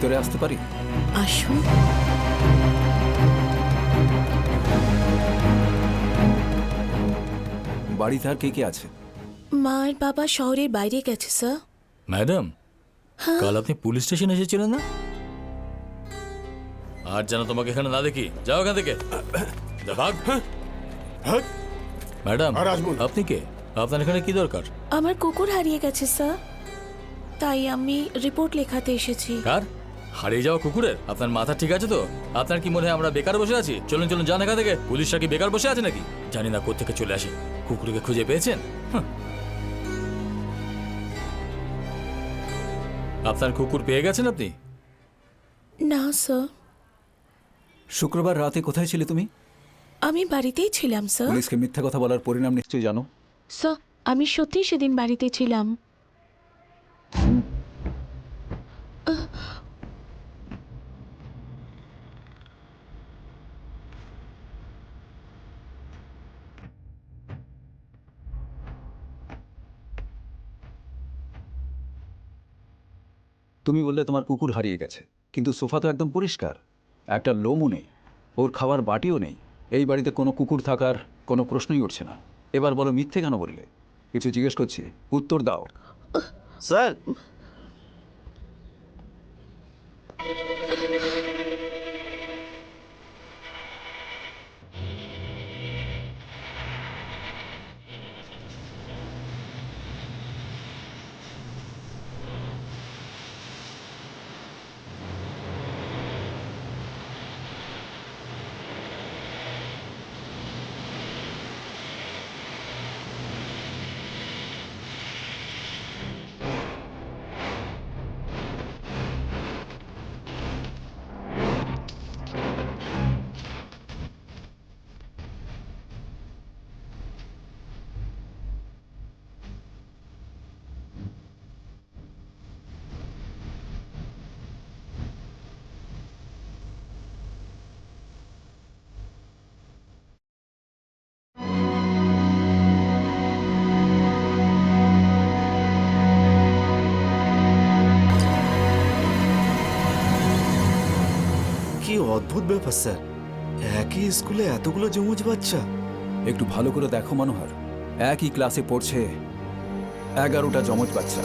ভিতরে আসতে পারি? আসুন। বাড়িতে আর কে কে আছে? মা আর বাবা শহরের বাইরে গেছে স্যার। ম্যাডাম, কাল আপনি পুলিশ স্টেশনে এসেছিলেন না? আর যেন তোমাকে এখানে না দেখি, যাও এখান থেকে। যা, ভাগ। ম্যাডাম, আপনি কে? আপনার এখানে কি দরকার? আমার কুকুর হারিয়ে গেছে স্যার, তাই আমি রিপোর্ট লেখাতে এসেছি। কার? হারিয়ে যাওয়া কুকুরের? আপনার মাথা ঠিক আছে তো? আপনার কি মনে হয় আমরা বেকার বসে আছি? চলুন চলুন, যান এখান থেকে। পুলিশরা কি বেকার বসে আছে নাকি? জানি না কোত্থেকে চলে আসে। কুকুরকে খুঁজে পেয়েছেন? আপনার কুকুর পেয়ে গেছেন আপনি? না স্যার, শুক্রবার রাতে কোথায় ছিলে তুমি? আমি বাড়িতেই ছিলাম স্যার। পুলিশকে মিথ্যা কথা বলার পরিণাম নিশ্চয়ই জানো। স্যার, আমি সত্যিই সেদিন বাড়িতে ছিলাম। তুমি বললে তোমার কুকুর হারিয়ে গেছে, কিন্তু সোফা তো একদম পরিষ্কার, একটা লোমও নেই, ওর খাওয়ার বাটিও নেই। এই বাড়িতে কোনো কুকুর থাকার কোনো প্রশ্নই উঠছে না। এবার বলো মিথ্যে কেন বললে? কিছু জিজ্ঞেস করছি, উত্তর দাও। স্যার, কি অদ্ভুত ব্যাপার স্যার, একই স্কুলে এতগুলো যমুজ বাচ্চা। একটু ভালো করে দেখো মনোহর, একই ক্লাসে পড়ছে 11টা যমজ বাচ্চা।